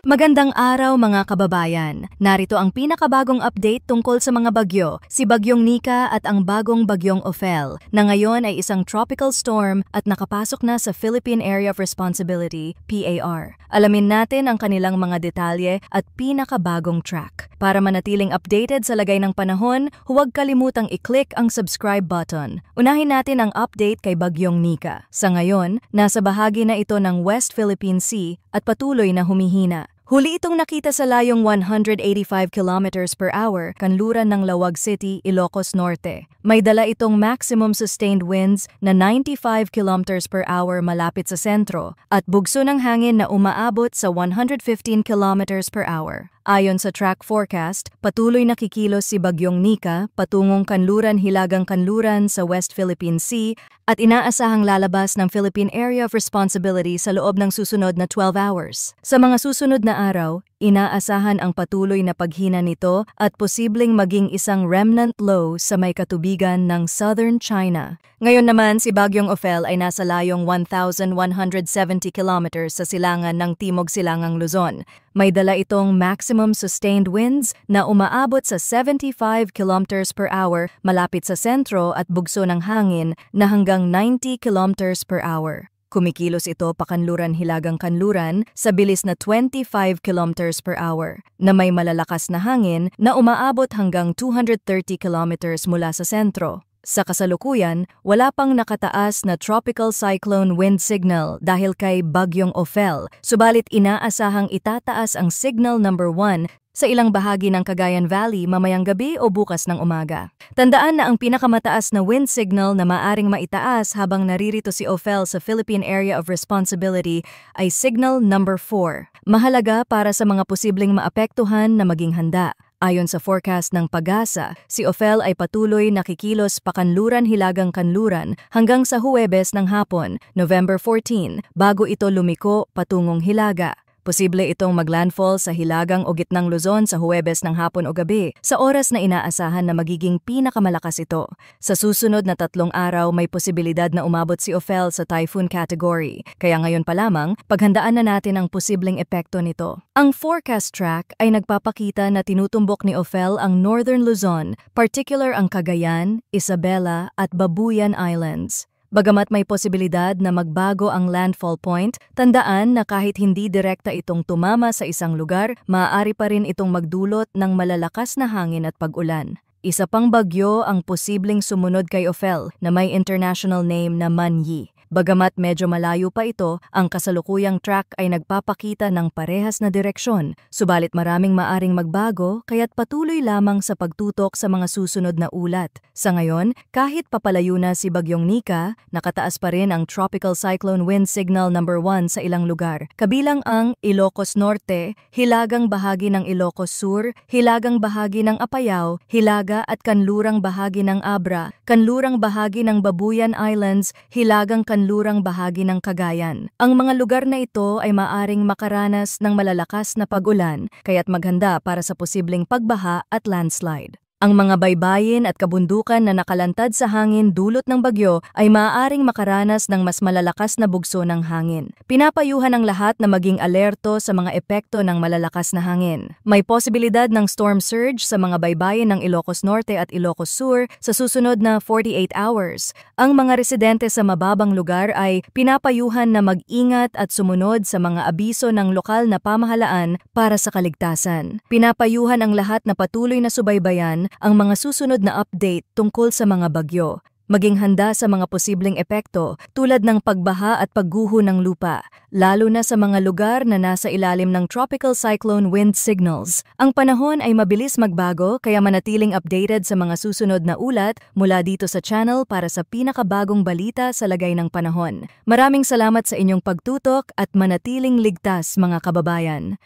Magandang araw mga kababayan. Narito ang pinakabagong update tungkol sa mga bagyo, si Bagyong Nika at ang bagong Bagyong Ophel, na ngayon ay isang tropical storm at nakapasok na sa Philippine Area of Responsibility, PAR. Alamin natin ang kanilang mga detalye at pinakabagong track. Para manatiling updated sa lagay ng panahon, huwag kalimutang i-click ang subscribe button. Unahin natin ang update kay Bagyong Nika. Sa ngayon, nasa bahagi na ito ng West Philippine Sea at patuloy na humihina. Huli itong nakita sa layong 185 km per hour kanluran ng Lawag City, Ilocos Norte. May dala itong maximum sustained winds na 95 km per hour malapit sa sentro at bugso ng hangin na umaabot sa 115 km per hour. Ayon sa track forecast, patuloy na kikilos si Bagyong Nika patungong kanluran-hilagang kanluran sa West Philippine Sea at inaasahang lalabas ng Philippine Area of Responsibility sa loob ng susunod na 12 hours. Sa mga susunod na araw, inaasahan ang patuloy na paghina nito at posibleng maging isang remnant low sa may katubigan ng southern China. Ngayon naman, si Bagyong Ophel ay nasa layong 1,170 km sa silangan ng Timog Silangang Luzon. May dala itong maximum sustained winds na umaabot sa 75 km per hour malapit sa sentro at bugso ng hangin na hanggang 90 km per hour. Kumikilos ito pakanluran-hilagang kanluran sa bilis na 25 km per hour na may malalakas na hangin na umaabot hanggang 230 km mula sa sentro. Sa kasalukuyan, wala pang nakataas na tropical cyclone wind signal dahil kay Bagyong Ophel, subalit inaasahang itataas ang signal number 1 sa ilang bahagi ng Cagayan Valley mamayang gabi o bukas ng umaga. Tandaan na ang pinakamataas na wind signal na maaring maitaas habang naririto si Ophel sa Philippine Area of Responsibility ay signal number 4. Mahalaga para sa mga posibleng maapektuhan na maging handa. Ayon sa forecast ng Pag-asa, si Ophel ay patuloy nakikilos pakanluran-hilagang kanluran hanggang sa Huwebes ng hapon, November 14, bago ito lumiko patungong Hilaga. Posible itong maglandfall sa Hilagang o Gitnang Luzon sa Huwebes ng hapon o gabi sa oras na inaasahan na magiging pinakamalakas ito. Sa susunod na 3 araw may posibilidad na umabot si Ophel sa typhoon category, kaya ngayon pa lamang paghandaan na natin ang posibleng epekto nito. Ang forecast track ay nagpapakita na tinutumbok ni Ophel ang Northern Luzon, particular ang Cagayan, Isabela at Babuyan Islands. Bagamat may posibilidad na magbago ang landfall point, tandaan na kahit hindi direkta itong tumama sa isang lugar, maaari pa rin itong magdulot ng malalakas na hangin at pag-ulan. Isa pang bagyo ang posibleng sumunod kay Ophel na may international name na Man-yi. Bagamat medyo malayo pa ito, ang kasalukuyang track ay nagpapakita ng parehas na direksyon, subalit maraming maaring magbago kaya't patuloy lamang sa pagtutok sa mga susunod na ulat. Sa ngayon, kahit papalayo na si Bagyong Nika, nakataas pa rin ang Tropical Cyclone Wind Signal number 1 sa ilang lugar, kabilang ang Ilocos Norte, hilagang bahagi ng Ilocos Sur, hilagang bahagi ng Apayao, hilaga at kanlurang bahagi ng Abra, kanlurang bahagi ng Babuyan Islands, hilagang kanlurang bahagi ng Cagayan. Ang mga lugar na ito ay maaring makaranas ng malalakas na pag-ulan, kaya't maghanda para sa posibleng pagbaha at landslide. Ang mga baybayin at kabundukan na nakalantad sa hangin dulot ng bagyo ay maaaring makaranas ng mas malalakas na bugso ng hangin. Pinapayuhan ang lahat na maging alerto sa mga epekto ng malalakas na hangin. May posibilidad ng storm surge sa mga baybayin ng Ilocos Norte at Ilocos Sur sa susunod na 48 hours. Ang mga residente sa mababang lugar ay pinapayuhan na mag-ingat at sumunod sa mga abiso ng lokal na pamahalaan para sa kaligtasan. Pinapayuhan ang lahat na patuloy na subaybayan ang mga susunod na update tungkol sa mga bagyo. Maging handa sa mga posibleng epekto tulad ng pagbaha at pagguho ng lupa, lalo na sa mga lugar na nasa ilalim ng tropical cyclone wind signals. Ang panahon ay mabilis magbago kaya manatiling updated sa mga susunod na ulat mula dito sa channel para sa pinakabagong balita sa lagay ng panahon. Maraming salamat sa inyong pagtutok at manatiling ligtas mga kababayan.